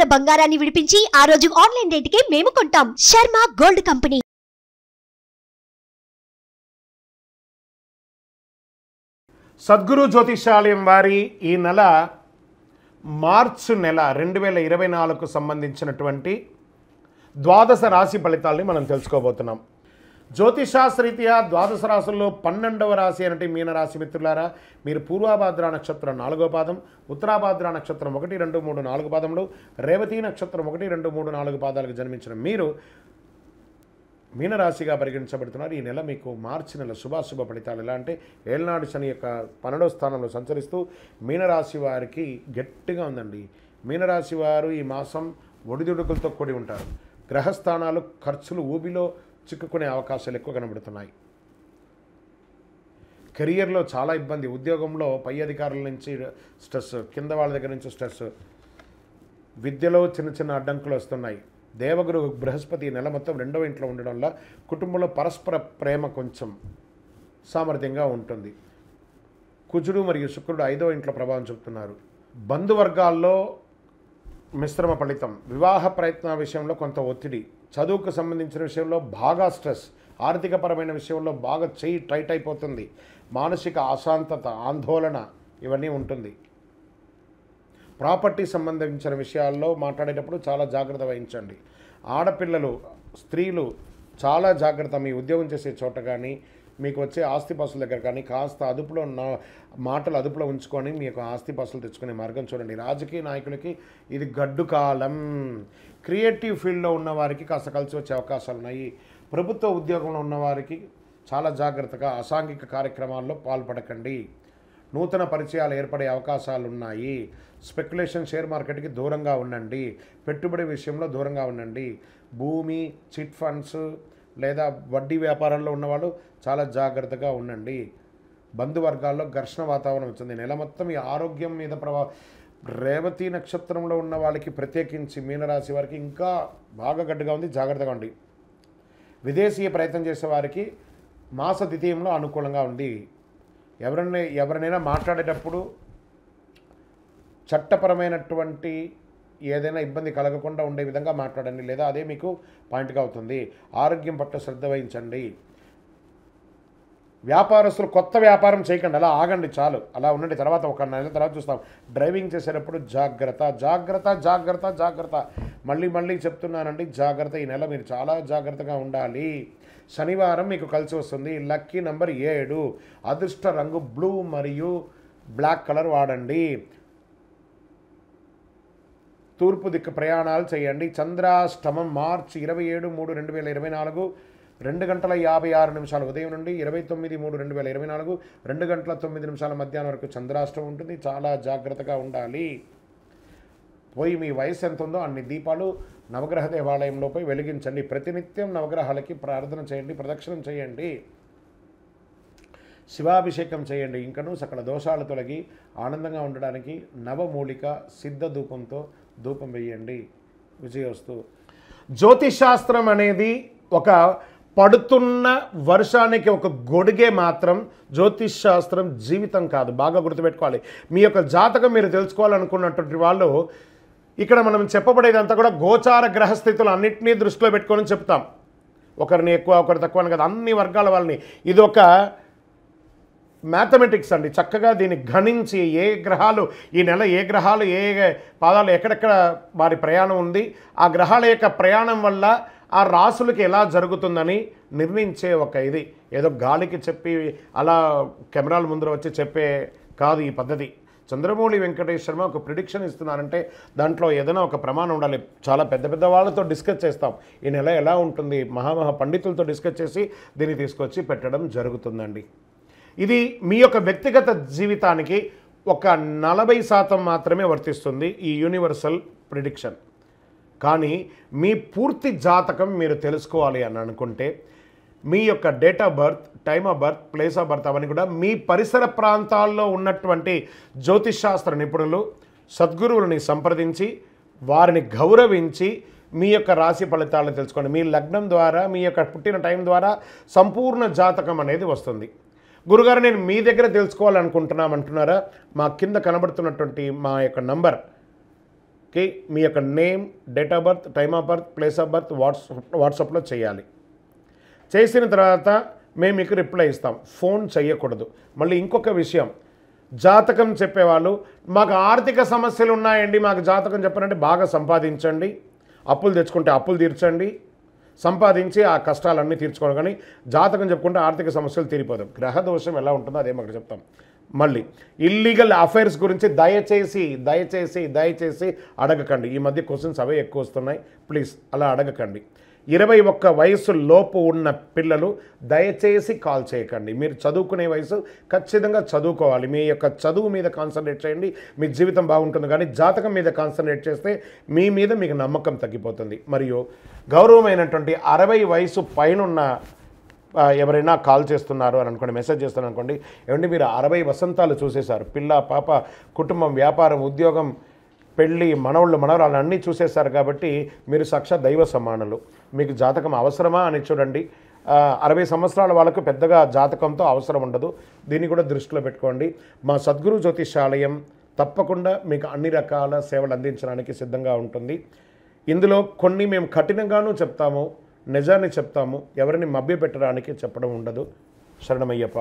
ఉన్న బంగారాన్ని విడిపించి ఆ రోజు ఆన్లైన్ రేటుకే మేము కొంటాం. Sharma gold company. సద్గురు జ్యోతిషాలయం వారి ఈ నెల మార్చి నెల 2024కు సంబంధించినటువంటి ద్వాదశ రాశి ఫలితాలని మనం తెలుసుకోబోతున్నాం. జ్యోతిషాస్త్రరీత్యా ద్వాదశ రాశుల్లో 12వ రాశి అంటే మీనరాశి మిత్రులారా, మీరు పూర్వాభాద్ర నక్షత్రం 4వ పాదం, ఉత్తరాభాద్ర నక్షత్రం 1, 2, 3, 4 పాదములు, రేవతి నక్షత్రం 1, 2, 3, 4 పాదాలకు జన్మించిన మీరు మీనరాశిగా పరిగణించబడుతున్నారు. ఈ నెల మీకు మార్చి నెల శుభాశుభ ఫలితాలు ఎలా అంటే, ఏళ్నాడు శని యొక్క 12వ స్థానంలో సంచరిస్తూ మీనరాశి వారికి గట్టిగా ఉందండి. మీనరాశి వారు ఈ మాసం ఒడిదుడుకులతో కూడి ఉంటారు. గ్రహస్థానాలు ఖర్చులు ఊబిలో చిక్కుకునే అవకాశాలు ఎక్కువ కనబడుతున్నాయి. కెరియర్లో చాలా ఇబ్బంది, ఉద్యోగంలో పై అధికారుల నుంచి స్ట్రెస్, కింద వాళ్ళ దగ్గర నుంచి స్ట్రెస్, విద్యలో చిన్న చిన్న అడ్డంకులు వస్తున్నాయి. దేవగురు బృహస్పతి నెల మొత్తం 2వ ఇంట్లో ఉండడం వల్ల కుటుంబంలో పరస్పర ప్రేమ కొంచెం సామర్థ్యంగా ఉంటుంది. కుజుడు మరియు శుక్రుడు 5వ ఇంట్లో ప్రభావం చూపుతున్నారు. బంధువర్గాల్లో మిశ్రమ ఫలితం, వివాహ ప్రయత్న విషయంలో కొంత ఒత్తిడి, చదువుకు సంబంధించిన విషయంలో బాగా స్ట్రెస్, ఆర్థికపరమైన విషయంలో బాగా చెయ్యి టైట్ అయిపోతుంది, మానసిక అశాంతత, ఆందోళన ఇవన్నీ ఉంటుంది. ప్రాపర్టీ సంబంధించిన విషయాల్లో మాట్లాడేటప్పుడు చాలా జాగ్రత్త వహించండి. ఆడపిల్లలు, స్త్రీలు చాలా జాగ్రత్త. మీ ఉద్యోగం చేసే చోట కానీ, మీకు వచ్చే ఆస్తిపాస్తుల దగ్గర కానీ కాస్త అదుపులో మాటలు అదుపులో ఉంచుకొని మీ యొక్క ఆస్తిపాస్తులు తెచ్చుకునే మార్గం చూడండి. రాజకీయ నాయకులకి ఇది గడ్డు కాలం. క్రియేటివ్ ఫీల్డ్లో ఉన్నవారికి కాస్త కలిసి వచ్చే అవకాశాలు ఉన్నాయి. ప్రభుత్వ ఉద్యోగంలో ఉన్నవారికి చాలా జాగ్రత్తగా అసాంఘిక కార్యక్రమాల్లో పాల్పడకండి. నూతన పరిచయాలు ఏర్పడే అవకాశాలు ఉన్నాయి. స్పెక్యులేషన్, షేర్ మార్కెట్కి దూరంగా ఉండండి. పెట్టుబడి విషయంలో దూరంగా ఉండండి. భూమి, చిట్ ఫండ్స్ లేదా వడ్డీ వ్యాపారంలో ఉన్నవాళ్ళు చాలా జాగ్రత్తగా ఉండండి. బంధువర్గాల్లో ఘర్షణ వాతావరణం వచ్చింది. నెల మొత్తం ఈ ఆరోగ్యం మీద రేవతి నక్షత్రంలో ఉన్న వాళ్ళకి ప్రత్యేకించి మీనరాశి వారికి ఇంకా బాగా గడ్డుగా ఉంది, జాగ్రత్తగా ఉండి. విదేశీయ ప్రయత్నం చేసే వారికి మాస ద్వితీయంలో అనుకూలంగా ఉంది. ఎవరినైనా మాట్లాడేటప్పుడు చట్టపరమైనటువంటి ఏదైనా ఇబ్బంది కలగకుండా ఉండే విధంగా మాట్లాడండి, లేదా అదే మీకు పాయింట్గా అవుతుంది. ఆరోగ్యం పట్ల శ్రద్ధ వహించండి. వ్యాపారస్తులు కొత్త వ్యాపారం చేయకండి, అలా ఆగండి, చాలు అలా ఉండండి. తర్వాత ఒక నెల తర్వాత చూస్తాం. డ్రైవింగ్ చేసేటప్పుడు జాగ్రత్త జాగ్రత్త జాగ్రత్త జాగ్రత్త, మళ్ళీ చెప్తున్నానండి, జాగ్రత్త. ఈ నెల మీరు చాలా జాగ్రత్తగా ఉండాలి. శనివారం మీకు కలిసి వస్తుంది. లక్కీ నెంబర్ 7, అదృష్ట రంగు బ్లూ మరియు బ్లాక్ కలర్ వాడండి. తూర్పు దిక్కు ప్రయాణాలు చేయండి. చంద్రాష్టమం మార్చి 27/3/2024 2:56 ఉదయం నుండి 29/3/2024 2:09 మధ్యాహ్నం వరకు చంద్రాష్టమం ఉంటుంది. చాలా జాగ్రత్తగా ఉండాలి. పోయి మీ వయసు ఎంత ఉందో అన్ని దీపాలు నవగ్రహ దేవాలయంలో పోయి వెలిగించండి. ప్రతినిత్యం నవగ్రహాలకి ప్రార్థన చేయండి, ప్రదక్షిణం చేయండి, శివాభిషేకం చేయండి. ఇంకనూ సకల దోషాలు తొలగి ఆనందంగా ఉండడానికి నవమూలిక సిద్ధ ధూపంతో ధూపం వేయండి. విజయోస్తు. జ్యోతిషాస్త్రం అనేది ఒక పడుతున్న వర్షానికి ఒక గొడుగే మాత్రం. జ్యోతిషాస్త్రం జీవితం కాదు, బాగా గుర్తుపెట్టుకోవాలి. మీ యొక్క జాతకం మీరు తెలుసుకోవాలనుకున్నటువంటి వాళ్ళు ఇక్కడ మనం చెప్పబడేదంతా కూడా గోచార గ్రహస్థితులు అన్నింటినీ దృష్టిలో పెట్టుకొని చెప్తాం. ఒకరిని ఎక్కువ ఒకరు తక్కువ అని కదా, అన్ని వర్గాల వాళ్ళని. ఇది ఒక మ్యాథమెటిక్స్ అండి. చక్కగా దీన్ని గణించి ఏ గ్రహాలు ఈ నెల, ఏ గ్రహాలు ఏ పాదాలు ఎక్కడెక్కడ వారి ప్రయాణం ఉంది, ఆ గ్రహాల యొక్క ప్రయాణం వల్ల ఆ రాసులకి ఎలా జరుగుతుందని నిర్ణయించే ఒక ఇది. ఏదో గాలికి చెప్పి అలా కెమెరాల ముందర వచ్చి చెప్పే కాదు ఈ పద్ధతి. చంద్రమౌళి వెంకటేష్ శర్మ ఒక ప్రిడిక్షన్ ఇస్తున్నారంటే దాంట్లో ఏదైనా ఒక ప్రమాణం ఉండాలి. చాలా పెద్ద వాళ్ళతో డిస్కస్ చేస్తాం. ఈ నెల ఎలా ఉంటుంది, మహామహా పండితులతో డిస్కస్ చేసి దీన్ని తీసుకొచ్చి పెట్టడం జరుగుతుందండి. ఇది మీ యొక్క వ్యక్తిగత జీవితానికి ఒక 40% మాత్రమే వర్తిస్తుంది ఈ యూనివర్సల్ ప్రిడిక్షన్. కానీ మీ పూర్తి జాతకం మీరు తెలుసుకోవాలి అని అనుకుంటే మీ యొక్క date of birth, time of birth, place of birth అవన్నీ కూడా మీ పరిసర ప్రాంతాల్లో ఉన్నటువంటి జ్యోతిషాస్త్ర నిపుణులు, సద్గురువులని సంప్రదించి వారిని గౌరవించి మీ యొక్క రాశి ఫలితాలను తెలుసుకోండి. మీ లగ్నం ద్వారా, మీ యొక్క పుట్టిన టైం ద్వారా సంపూర్ణ జాతకం అనేది వస్తుంది. గురుగారు నేను మీ దగ్గర తెలుసుకోవాలనుకుంటున్నామంటున్నారా? మా కింద కనబడుతున్నటువంటి మా యొక్క నంబర్ కి మీ యొక్క name, date of birth, time of birth, place of birth వాట్సాప్లో చేయాలి. చేసిన తర్వాత మేము మీకు రిప్లై ఇస్తాం. ఫోన్ చేయకూడదు. మళ్ళీ ఇంకొక విషయం, జాతకం చెప్పేవాళ్ళు మాకు ఆర్థిక సమస్యలు ఉన్నాయండి, మాకు జాతకం చెప్పారంటే బాగా సంపాదించండి, అప్పులు తెచ్చుకుంటే అప్పులు తీర్చండి, సంపాదించి ఆ కష్టాలన్నీ తీర్చుకోవడం. కానీ జాతకం చెప్పుకుంటే ఆర్థిక సమస్యలు తీరిపోతాం. గ్రహ దోషం ఎలా ఉంటుందో అదే మాకు చెప్తాం. మళ్ళీ ఇల్లీగల్ అఫైర్స్ గురించి దయచేసి అడగకండి. ఈ మధ్య క్వశ్చన్స్ అవే ఎక్కువ వస్తున్నాయి. ప్లీజ్ అలా అడగకండి. 21 వయసు లోపు ఉన్న పిల్లలు దయచేసి కాల్ చేయకండి. మీరు చదువుకునే వయసు, ఖచ్చితంగా చదువుకోవాలి. మీ యొక్క చదువు మీద కాన్సన్ట్రేట్ చేయండి, మీ జీవితం బాగుంటుంది. కానీ జాతకం మీద కాన్సన్ట్రేట్ చేస్తే మీ మీద మీకు నమ్మకం తగ్గిపోతుంది. మరియు గౌరవమైనటువంటి 60 వయసు పైనున్న ఎవరైనా కాల్ చేస్తున్నారు అని అనుకోండి, మెసేజ్ చేస్తున్నారు అనుకోండి, ఏమంటే మీరు 60 వసంతాలు చూసేశారు, పిల్ల పాప, కుటుంబం, వ్యాపారం, ఉద్యోగం, పెళ్ళి, మనవళ్ళు మనవరాలు అన్నీ చూసేశారు. కాబట్టి మీరు సాక్షాత్ దైవ సమానులు. మీకు జాతకం అవసరమా అని చూడండి. 60 సంవత్సరాల వాళ్ళకు పెద్దగా జాతకంతో అవసరం ఉండదు. దీన్ని కూడా దృష్టిలో పెట్టుకోండి. మా సద్గురు జ్యోతిషాలయం తప్పకుండా మీకు అన్ని రకాల సేవలు అందించడానికి సిద్ధంగా ఉంటుంది. ఇందులో కొన్ని మేము కఠినంగానూ చెప్తాము, నిజాన్ని చెప్తాము, ఎవరిని మభ్యపెట్టడానికి చెప్పడం ఉండదు. శరణమయ్యప్ప.